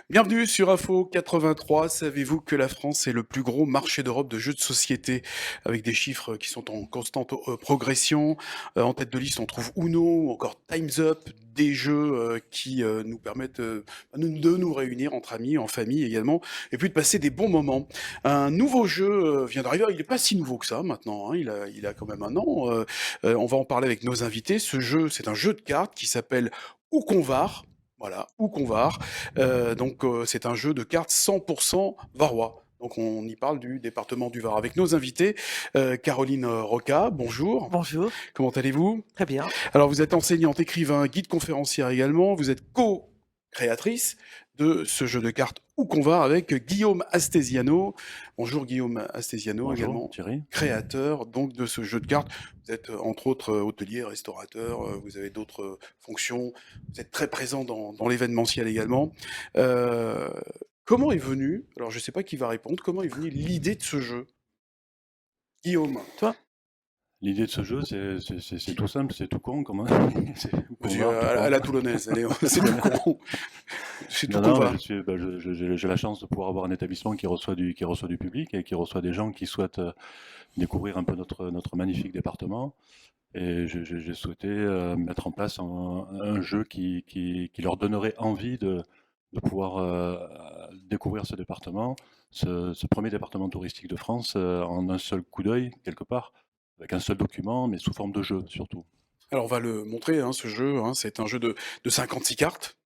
Bienvenue sur Info 83. Savez-vous que la France est le plus gros marché d'Europe de jeux de société avec des chiffres qui sont en constante progression. En tête de liste, on trouve Uno ou encore Time's Up, des jeux qui nous permettent de nous réunir entre amis, en famille également, et puis de passer des bons moments. Un nouveau jeu vient d'arriver. Il n'est pas si nouveau que ça maintenant, hein. Il a quand même un an. On va en parler avec nos invités. Ce jeu, c'est un jeu de cartes qui s'appelle Ouconvar. Voilà, Ouconvar. C'est un jeu de cartes 100% varois. Donc on y parle du département du Var avec nos invités. Caroline Roca, bonjour. Bonjour, Comment allez-vous? très bien. Alors vous êtes enseignante, écrivain, guide conférencière également. Vous êtes co-créatrice de ce jeu de cartes Ouconvar avec Guillaume Astesiano. Bonjour Guillaume Astesiano Bonjour également, Thierry. créateur donc de ce jeu de cartes. Vous êtes entre autres hôtelier, restaurateur, vous avez d'autres fonctions. Vous êtes très présent dans l'événementiel également. Euh, Comment est venue, alors je ne sais pas qui va répondre, comment est venue l'idée de ce jeu? Guillaume. Toi? L'idée de ce jeu, c'est tout simple, c'est tout con, comment c'est tout Vas-y, va, tout à con. la toulonnaise, allez, c'est tout con. C'est tout Non, qu'on non, mais va. j'ai la chance de pouvoir avoir un établissement qui reçoit du public et qui reçoit des gens qui souhaitent découvrir un peu notre magnifique département. Et j'ai souhaité mettre en place un jeu qui leur donnerait envie de pouvoir découvrir ce département, ce premier département touristique de France, en un seul coup d'œil, quelque part, avec un seul document, mais sous forme de jeu surtout. Alors on va le montrer, hein, ce jeu, hein, c'est un jeu de 56 cartes.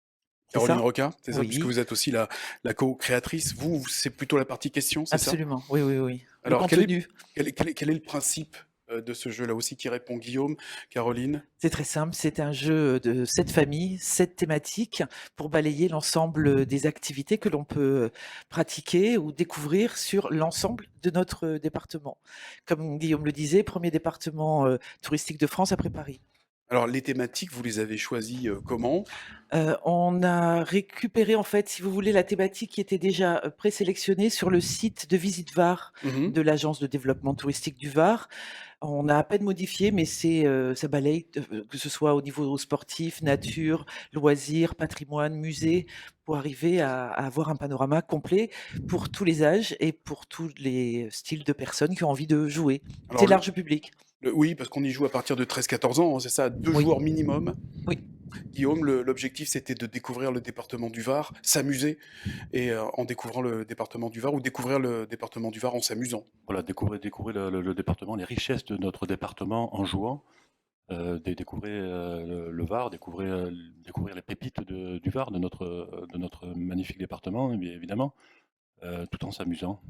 C'est Caroline ça? Roca, c'est ça? Puisque Oui, vous êtes aussi la co-créatrice. Vous, c'est plutôt la partie question, c'est ça? absolument. Oui, oui, oui. Le Alors quel est, contenu, quel est le principe de ce jeu là aussi qui répond Guillaume, Caroline? c'est très simple. C'est un jeu de 7 familles, 7 thématiques pour balayer l'ensemble des activités que l'on peut pratiquer ou découvrir sur l'ensemble de notre département. Comme Guillaume le disait, premier département touristique de France après Paris. Alors les thématiques, vous les avez choisies comment? On a récupéré en fait, si vous voulez, la thématique qui était déjà, présélectionnée sur le site de Visite Var Mhm. de l'Agence de développement touristique du Var. On a à peine modifié, mais ça balaye, que ce soit au niveau sportif, nature, loisirs, patrimoine, musée, pour arriver à avoir un panorama complet pour tous les âges et pour tous les styles de personnes qui ont envie de jouer. Alors C'est large public. oui, parce qu'on y joue à partir de 13-14 ans, hein, c'est ça, deux Oui, joueurs minimum. oui. Guillaume, l'objectif c'était de découvrir le département du Var, s'amuser, et en découvrant le département du Var, ou découvrir le département du Var en s'amusant. Voilà, découvrir le département, les richesses de notre département en jouant, découvrir le Var, découvrir les pépites du Var, de notre magnifique département, bien évidemment, tout en s'amusant.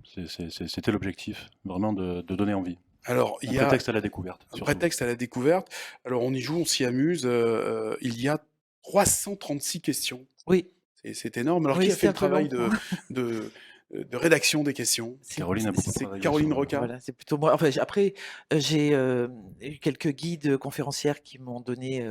C'était l'objectif, vraiment de donner envie. Alors, il Un y a prétexte à la découverte, un surtout. prétexte à la découverte. Alors, on y joue, on s'y amuse. Il y a 336 questions. Oui, C'est énorme. Alors, oui, qui a fait c'est le un peu travail long. de, de rédaction des questions? Caroline a beaucoup C'est travaillé Caroline sur. Roca. Voilà, c'est plutôt moi. Enfin, après, j'ai eu quelques guides conférencières qui m'ont donné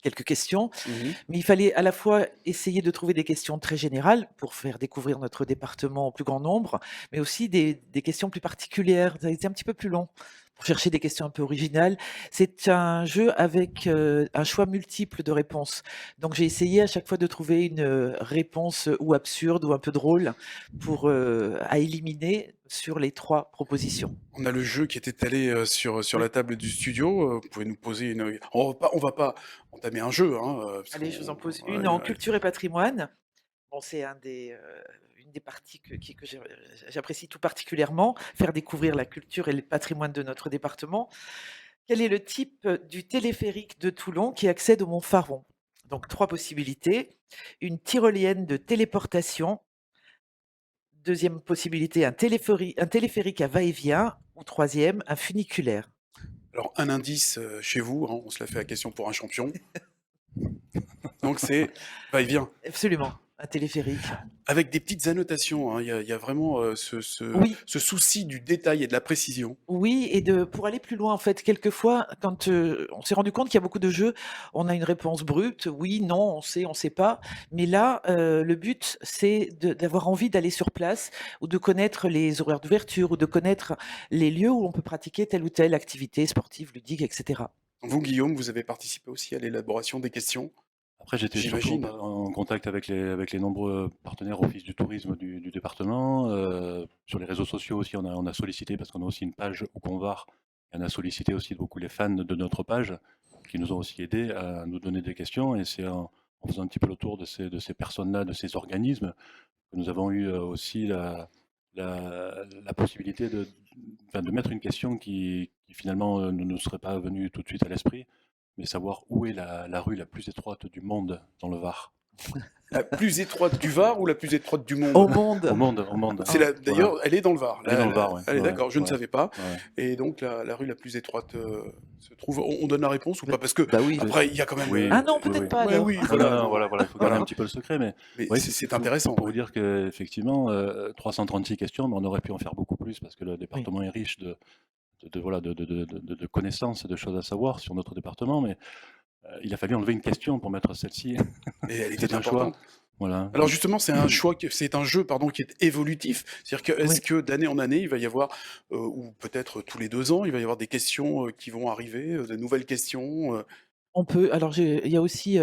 quelques questions, Mhm. mais il fallait à la fois essayer de trouver des questions très générales pour faire découvrir notre département au plus grand nombre, mais aussi des questions plus particulières. Ça a été un petit peu plus long pour chercher des questions un peu originales. C'est un jeu avec un choix multiple de réponses. Donc, j'ai essayé à chaque fois de trouver une réponse ou absurde ou un peu drôle pour à éliminer sur les 3 propositions. On a le jeu qui est étalé sur Oui. la table du studio. Vous pouvez nous poser une. On va pas entamer un jeu, hein, parce Allez, je vous en qu'on. pose une Ouais, en ouais. culture et patrimoine. Bon, c'est une des parties que j'apprécie tout particulièrement, faire découvrir la culture et le patrimoine de notre département. Quel est le type du téléphérique de Toulon qui accède au mont Faron? Donc 3 possibilités. Une tyrolienne de téléportation. Deuxième possibilité, un téléphérique à va-et-vient ou troisième, un funiculaire. Alors, un indice chez vous, hein, on se la fait à question pour un champion. Donc, c'est va-et-vient. Absolument, un téléphérique. Avec des petites annotations, hein. Il y a vraiment Oui, ce souci du détail et de la précision. oui et pour aller plus loin, en fait, quelquefois, quand, on s'est rendu compte qu'il y a beaucoup de jeux, on a une réponse brute, oui, non, on sait pas. Mais là, le but, c'est d'avoir envie d'aller sur place ou de connaître les horaires d'ouverture ou de connaître les lieux où on peut pratiquer telle ou telle activité sportive, ludique et cetera. Vous, Guillaume, vous avez participé aussi à l'élaboration des questions. Après, j'étais surtout j'imagine. en contact avec les nombreux partenaires office du tourisme du département. Sur les réseaux sociaux aussi, on a sollicité, parce qu'on a aussi une page Ouconvar, et on a sollicité aussi beaucoup les fans de notre page, qui nous ont aussi aidés à nous donner des questions. Et c'est en faisant un petit peu le tour de ces personnes-là, de ces organismes, que nous avons eu aussi la possibilité enfin, de mettre une question qui finalement ne nous serait pas venue tout de suite à l'esprit, mais savoir où est la rue la plus étroite du monde dans le Var. La plus étroite du Var ou la plus étroite du Au monde? Au monde. monde, au monde. C'est Ah, d'ailleurs, Voilà. elle est dans le Var. Elle est dans le Var, ouais. Elle est Ouais, d'accord, je ne ouais, savais pas. ouais. Et donc la rue la plus étroite se trouve. On donne la réponse ou bah, pas? Parce que bah oui. après, il y a quand même. Oui, Ah non, oui, peut-être oui. pas Ouais, alors. oui, Non, voilà. non, Non. voilà, il faut garder un petit peu le secret, mais Mais ouais, c'est faut intéressant. pour vous Ouais. dire qu'effectivement, 336 questions, mais on aurait pu en faire beaucoup plus, parce que le Oui. département est riche voilà, de connaissances et de choses à savoir sur notre département, mais il a fallu enlever une question pour mettre celle-ci. Et elle était C'est un choix. importante. Voilà. Alors justement, c'est un choix, c'est un jeu, pardon, qui est évolutif. C'est-à-dire que est-ce Oui. que d'année en année, il va y avoir, ou peut-être tous les 2 ans, il va y avoir des questions qui vont arriver, de nouvelles questions. On peut alors il y a aussi,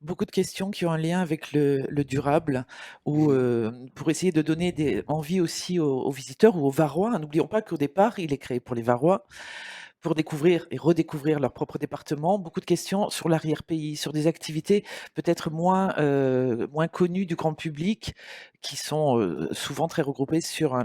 beaucoup de questions qui ont un lien avec le durable ou, Mhm. pour essayer de donner des envie aussi aux visiteurs ou aux Varois. N'oublions pas qu'au départ, il est créé pour les Varois, pour découvrir et redécouvrir leur propre département. Beaucoup de questions sur l'arrière-pays, sur des activités peut-être moins connues du grand public, qui sont, souvent très regroupées sur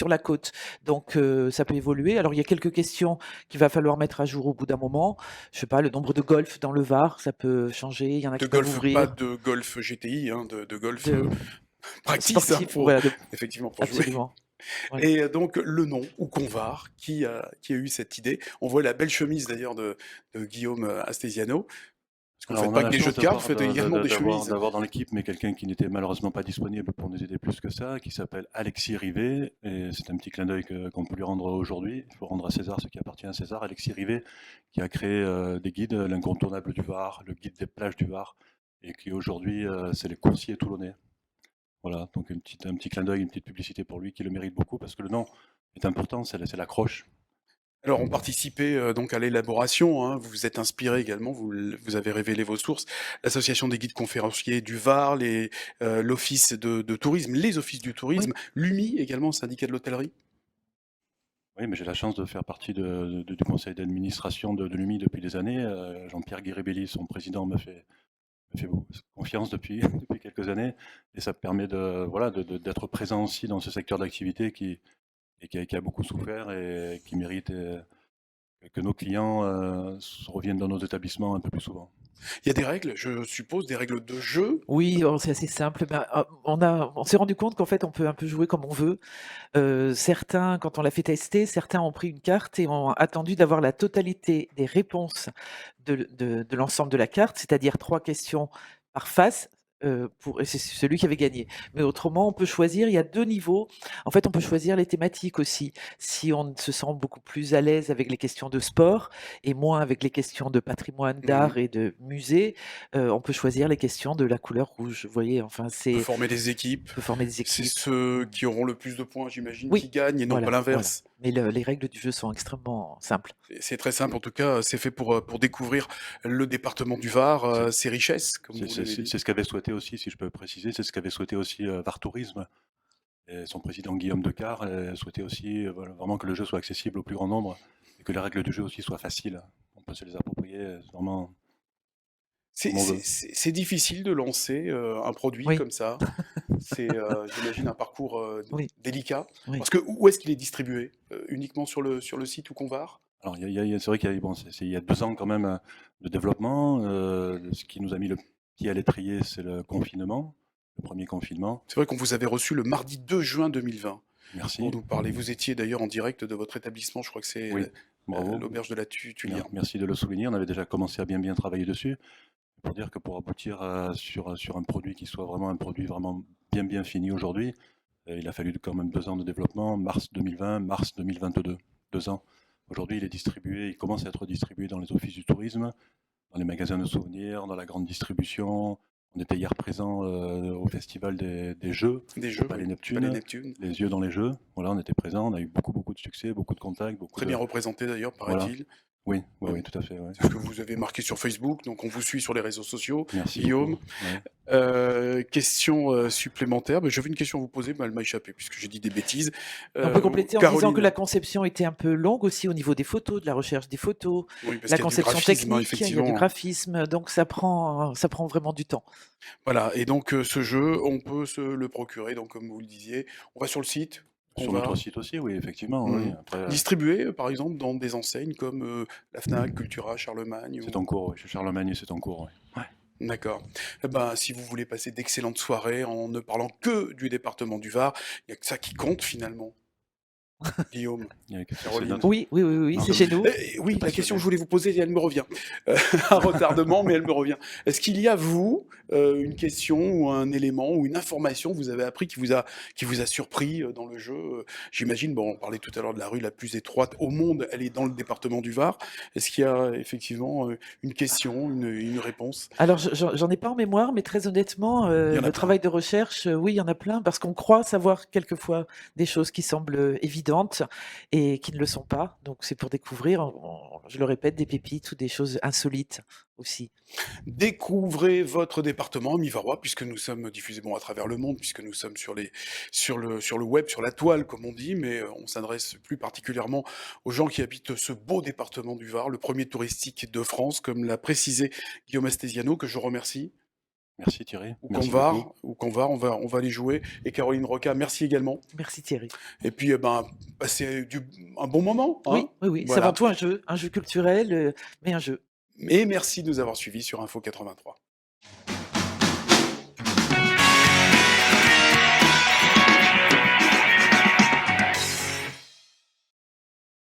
la côte. Donc, ça peut évoluer. Alors il y a quelques questions qu'il va falloir mettre à jour au bout d'un moment. Je sais pas, le nombre de golf dans le Var, ça peut changer. Il y en a De qui peuvent golf, pas ouvrir. de golf GTI, hein, de golf De practice, hein, sportifs, voilà, effectivement, pour jouer. absolument. Ouais. Et donc le nom, Ouconvar, qui a eu cette idée. On voit la belle chemise d'ailleurs de Guillaume Astesiano. Parce que vous Alors, ne on faites a pas la que des jeux chance de cartes, vous d'avoir faites également des chemises. d'avoir dans l'équipe, mais quelqu'un qui n'était malheureusement pas disponible pour nous aider plus que ça, qui s'appelle Alexis Rivet, et c'est un petit clin d'œil qu'on peut lui rendre aujourd'hui. Il faut rendre à César ce qui appartient à César. Alexis Rivet, qui a créé des guides, l'incontournable du Var, le guide des plages du Var, et qui aujourd'hui, c'est les coursiers toulonnais. Voilà, donc un petit clin d'œil, une petite publicité pour lui, qui le mérite beaucoup, parce que le nom est important, c'est l'accroche. Alors, on participait donc à l'élaboration, hein, vous vous êtes inspiré également, vous avez révélé vos sources. L'association des guides conférenciers du Var, l'office de tourisme, les offices du Oui. tourisme, l'UMI également, syndicat de l'hôtellerie. Oui, mais j'ai la chance de faire partie du conseil d'administration de l'UMI depuis des années. Jean-Pierre Guiribelli, son président, me fait confiance depuis, depuis quelques années, et ça permet voilà, d'être présent aussi dans ce secteur d'activité qui a beaucoup souffert et qui mérite que nos clients reviennent dans nos établissements un peu plus souvent. Il y a des règles, je suppose, des règles de jeu. Oui, c'est assez simple. Ben, on s'est rendu compte qu'en fait, on peut un peu jouer comme on veut. Certains, quand on l'a fait tester, certains ont pris une carte et ont attendu d'avoir la totalité des réponses de l'ensemble de la carte, c'est-à-dire 3 questions par face, et c'est celui qui avait gagné. Mais autrement, on peut choisir, il y a 2 niveaux. En fait, on peut choisir les thématiques aussi. Si on se sent beaucoup plus à l'aise avec les questions de sport et moins avec les questions de patrimoine, Mhm. d'art et de musée, on peut choisir les questions de la couleur rouge. Vous voyez? Enfin, On peut c'est former des équipes. on peut former des C'est équipes. ceux qui auront le plus de points, j'imagine, qui Oui, gagnent et non pas voilà. l'inverse. Mais les règles du jeu sont extrêmement simples. C'est très simple, en tout cas, c'est fait pour découvrir le département du Var, ses richesses, comme vous l'avez dit. C'est ce qu'avait souhaité aussi, si je peux préciser, c'est ce qu'avait souhaité aussi Var Tourisme. Et son président Guillaume Decart souhaitait aussi voilà, vraiment que le jeu soit accessible au plus grand nombre et que les règles du jeu aussi soient faciles. On peut se les approprier vraiment comme on veut. C'est difficile de lancer un produit Oui, comme ça. C'est, j'imagine, un parcours oui, délicat. oui. Parce que où est-ce qu'il est distribué? Uniquement sur le site Ouconvar? Alors, c'est vrai qu'il y a, bon, il y a 2 ans quand même de développement. Ce qui nous a mis le pied à l'étrier, c'est le confinement, le premier confinement. C'est vrai qu'on vous avait reçu le mardi 2 juin 2020 Merci. pour nous parler. Vous étiez d'ailleurs en direct de votre établissement, je crois que c'est Oui, bravo. l'auberge de la Tulière. Merci de le souligner. On avait déjà commencé à bien travailler dessus. Pour dire que pour aboutir sur un produit qui soit vraiment un produit vraiment bien fini aujourd'hui, il a fallu quand même 2 ans de développement, mars 2020, mars 2022, 2 ans. Aujourd'hui, il commence à être distribué dans les offices du tourisme, dans les magasins de souvenirs, dans la grande distribution. On était hier présent au festival des Jeux, Des au jeux, Palais oui. Neptune, Palais Neptune. les yeux dans les Jeux. Voilà, on était présent, on a eu beaucoup de succès, beaucoup de contacts, Très bien représenté d'ailleurs, voilà. paraît-il. Oui, oui, oui, tout à fait, ouais. C'est ce que vous avez marqué sur Facebook, donc on vous suit sur les réseaux sociaux. Merci Guillaume, beaucoup. Ouais. question, supplémentaire, j'avais une question à vous poser, mais elle m'a échappé puisque j'ai dit des bêtises. On peut compléter en disant que Caroline? la conception était un peu longue aussi au niveau des photos, de la recherche des photos, Oui, parce la qu'il y a du conception graphisme, hein, technique, il y a du effectivement, hein. graphisme, donc ça prend vraiment du temps. Voilà et donc ce jeu, on peut se le procurer, donc comme vous le disiez, on va sur le site, on Sur va notre site aussi, oui, effectivement, oui. mmh, Après, distribué, par exemple, dans des enseignes comme, la Fnac, Cultura, Charlemagne c'est ou en cours, oui. Chez Charlemagne, c'est en cours, oui. Ouais. d'accord. Eh ben, si vous voulez passer d'excellentes soirées en ne parlant que du département du Var, il y a que ça qui compte finalement. Guillaume, Il y a que c'est Caroline. notre Oui, oui, oui, oui, nous c'est sommes chez nous. Oui, la question passionnés. que je voulais vous poser, elle me revient. Un retardement, mais elle me revient. Est-ce qu'il y a, vous, une question ou un élément ou une information que vous avez appris qui vous a surpris, dans le jeu? J'imagine, bon, on parlait tout à l'heure de la rue la plus étroite au monde, elle est dans le département du Var. Est-ce qu'il y a effectivement, une question, une réponse? Alors j'en ai pas en mémoire, mais très honnêtement, Il y en a le plein. travail de recherche, oui, il y en a plein parce qu'on croit savoir quelquefois des choses qui semblent, évidentes et qui ne le sont pas. Donc c'est pour découvrir, je le répète, des pépites ou des choses insolites aussi. Découvrez votre département mi-varois, puisque nous sommes diffusés bon, à travers le monde, puisque nous sommes sur le web, sur la toile, comme on dit, mais on s'adresse plus particulièrement aux gens qui habitent ce beau département du Var, le premier touristique de France, comme l'a précisé Guillaume Astesiano, que je remercie, Merci Thierry, ou merci beaucoup. Qu'on Var, on va aller jouer, et Caroline Roca, merci également. Merci Thierry. Et puis, passez un bon moment, Oui, hein, oui, oui, c'est voilà. avant tout un jeu culturel, mais un jeu. Et merci de nous avoir suivis sur Info 83.